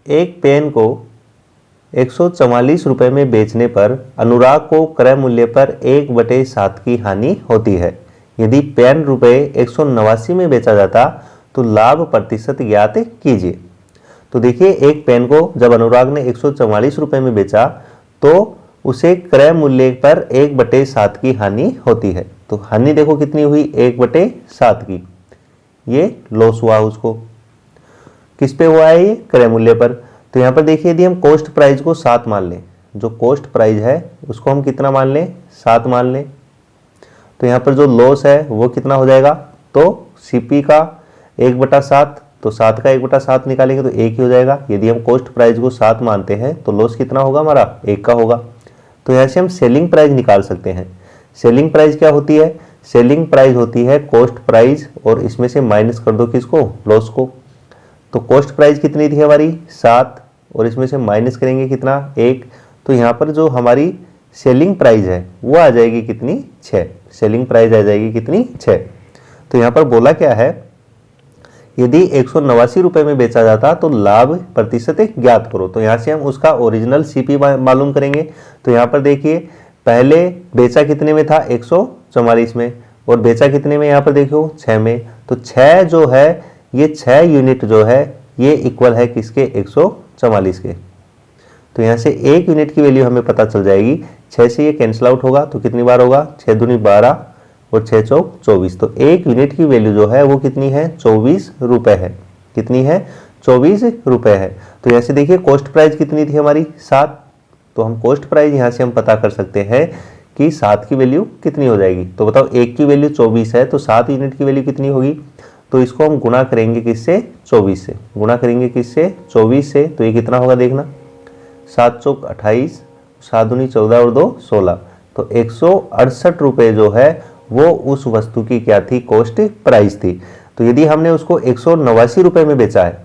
एक पेन को 144 रुपये में बेचने पर अनुराग को क्रय मूल्य पर 1/7 की हानि होती है। यदि पेन रुपये 189 में बेचा जाता तो लाभ प्रतिशत ज्ञात कीजिए। तो देखिए, एक पेन को जब अनुराग ने 144 रुपये में बेचा तो उसे क्रय मूल्य पर 1/7 की हानि होती है। तो हानि देखो कितनी हुई, 1/7 की। ये लॉस हुआ उसको। किस पे हुआ है? ये क्रय मूल्य पर। तो यहाँ पर देखिए, यदि हम कॉस्ट प्राइस को 7 मान लें, जो कॉस्ट प्राइस है उसको हम कितना मान लें? 7 मान लें। तो यहाँ पर जो लॉस है वो कितना हो जाएगा? तो सीपी का 1/7, तो 7 का 1/7 निकालेंगे तो 1 ही हो जाएगा। यदि हम कॉस्ट प्राइस को 7 मानते हैं तो लॉस कितना होगा हमारा? 1 का होगा। तो यहाँ से हम सेलिंग प्राइस निकाल सकते हैं। सेलिंग प्राइस क्या होती है? सेलिंग प्राइस होती है कॉस्ट प्राइस और इसमें से माइनस कर दो किसको? लॉस को। तो कॉस्ट प्राइस कितनी थी हमारी? 7, और इसमें से माइनस करेंगे कितना? 1। तो यहाँ पर जो हमारी सेलिंग प्राइस है वो आ जाएगी कितनी? 6। सेलिंग प्राइस आ जाएगी कितनी? 6। तो यहाँ पर बोला क्या है? यदि 189 रुपये में बेचा जाता तो लाभ प्रतिशत ज्ञात करो। तो यहाँ से हम उसका ओरिजिनल सीपी मालूम करेंगे। तो यहाँ पर देखिए, पहले बेचा कितने में था? 144 में, और बेचा कितने में? यहाँ पर देखो 6 में। तो 6 जो है, ये 6 यूनिट जो है ये इक्वल है किसके? 144 के। तो यहाँ से 1 यूनिट की वैल्यू हमें पता चल जाएगी। 6 से ये कैंसिल आउट होगा तो कितनी बार होगा? 6 दूनी 12 और 6 चौक 24। तो 1 यूनिट की वैल्यू जो है वो कितनी है? 24 रुपये है। कितनी है? 24 रुपये है। तो यहाँ से देखिए, कॉस्ट प्राइस कितनी थी हमारी? 7। तो हम कॉस्ट प्राइस यहाँ से हम पता कर सकते हैं कि 7 की वैल्यू कितनी हो जाएगी। तो बताओ, 1 की वैल्यू 24 है तो 7 यूनिट की वैल्यू कितनी होगी? तो इसको हम गुणा करेंगे किससे? 24 से। गुणा करेंगे किससे? 24 से। तो ये कितना होगा देखना, 7 चौक 28, 7 दूनी 14 और 2 16। तो 168 रुपये जो है वो उस वस्तु की क्या थी? कॉस्ट प्राइस थी। तो यदि हमने उसको 189 रुपये में बेचा है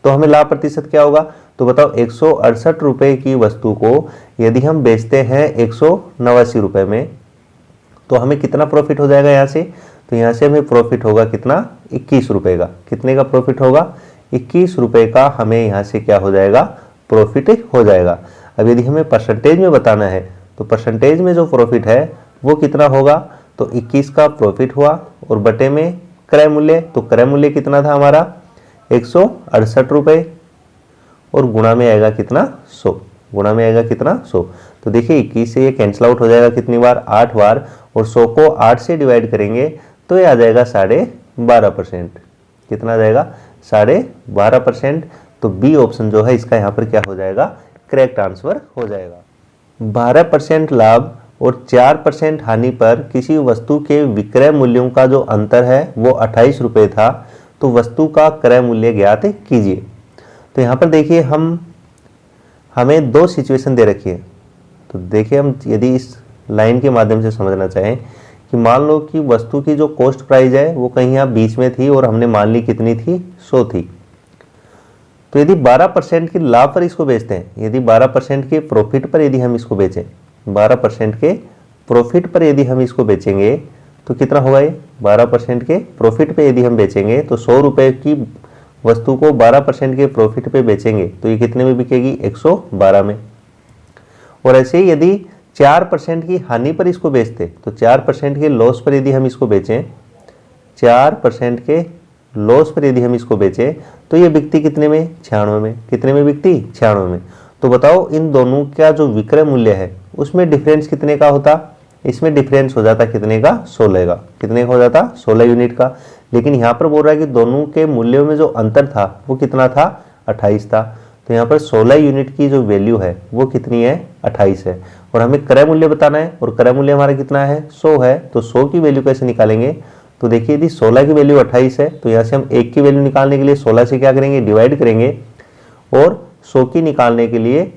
तो हमें लाभ प्रतिशत क्या होगा? तो बताओ, 168 रुपये की वस्तु को यदि हम बेचते हैं 189 रुपये में तो हमें कितना प्रॉफिट हो जाएगा यहाँ से? तो यहाँ से हमें प्रॉफिट होगा कितना? 21 रुपये का। कितने का प्रॉफिट होगा? 21 रुपये का हमें यहाँ से क्या हो जाएगा? प्रॉफिट हो जाएगा। अब यदि हमें परसेंटेज में बताना है तो परसेंटेज में जो प्रॉफिट है वो कितना होगा? तो 21 का प्रॉफिट हुआ और बटे में क्रय मूल्य। तो क्रय मूल्य कितना था हमारा? 168 रुपये, और गुणा में आएगा कितना? 100। गुणा में आएगा कितना? 100। तो देखिए, 21 से ये कैंसिल आउट हो जाएगा कितनी बार? 8 बार, और 100 को 8 से डिवाइड करेंगे तो ये आ जाएगा 12.5%। कितना आ जाएगा? 12.5%। तो बी ऑप्शन जो है इसका यहाँ पर क्या हो जाएगा? करेक्ट आंसर हो जाएगा। 12% लाभ और 4% हानि पर किसी वस्तु के विक्रय मूल्यों का जो अंतर है वो 28 रुपये था। तो वस्तु का क्रय मूल्य ज्ञात कीजिए। तो यहाँ पर देखिए, हमें 2 सिचुएशन दे रखी है। तो देखिए, हम यदि इस लाइन के माध्यम से समझना चाहें कि मान लो कि वस्तु की जो कॉस्ट प्राइस है वो कहीं यहाँ बीच में थी और हमने मान ली कितनी थी? 100 थी। तो यदि 12% के लाभ पर इसको बेचते हैं, यदि 12% के प्रॉफिट पर यदि हम इसको बेचें, 12% के प्रॉफिट पर यदि हम इसको बेचेंगे तो कितना होगा? ये 12% के प्रॉफिट पे यदि हम बेचेंगे तो 100 रुपये की वस्तु को 12% के प्रॉफिट पे बेचेंगे तो ये कितने में बिकेगी? 112 में। और ऐसे ही यदि 4% की हानि पर इसको बेचते तो 4% के लॉस पर यदि हम इसको बेचें, 4% के लॉस पर यदि हम इसको बेचें तो ये बिकती कितने में? 96 में। कितने में बिकती? 96 में। तो बताओ, इन दोनों का जो विक्रय मूल्य है उसमें डिफरेंस कितने का होता? इसमें डिफरेंस हो जाता कितने का? 16 का। कितने का हो जाता? 16 यूनिट का। लेकिन यहाँ पर बोल रहा है कि दोनों के मूल्यों में जो अंतर था वो कितना था? 28 था। तो यहाँ पर 16 यूनिट की जो वैल्यू है वो कितनी है? 28 है। और हमें क्रय मूल्य बताना है, और क्रय मूल्य हमारा कितना है? 100 है। तो 100 की वैल्यू कैसे निकालेंगे? तो देखिए, यदि 16 की वैल्यू 28 है तो यहाँ से हम 1 की वैल्यू निकालने के लिए 16 से क्या करेंगे? डिवाइड करेंगे, और 100 की निकालने के लिए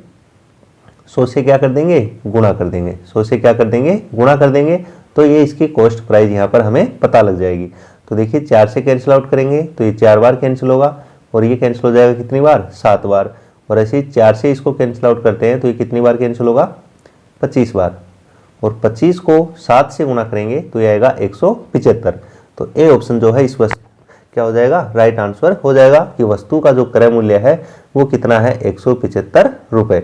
100 से क्या कर देंगे? गुणा कर देंगे। 100 से क्या कर देंगे? गुणा कर देंगे। तो ये इसकी कॉस्ट प्राइस यहाँ पर हमें पता लग जाएगी। तो देखिए, 4 से कैंसिल आउट करेंगे तो ये 4 बार कैंसिल होगा, और ये कैंसिल हो जाएगा कितनी बार? 7 बार। और ऐसे ही 4 से इसको कैंसिल आउट करते हैं तो ये कितनी बार कैंसिल होगा? 25 बार। और 25 को 7 से गुणा करेंगे तो ये आएगा 175। तो ए ऑप्शन जो है इस वस्तु क्या हो जाएगा, राइट आंसर हो जाएगा कि वस्तु का जो क्रय मूल्य है वो कितना है, 175 रुपए।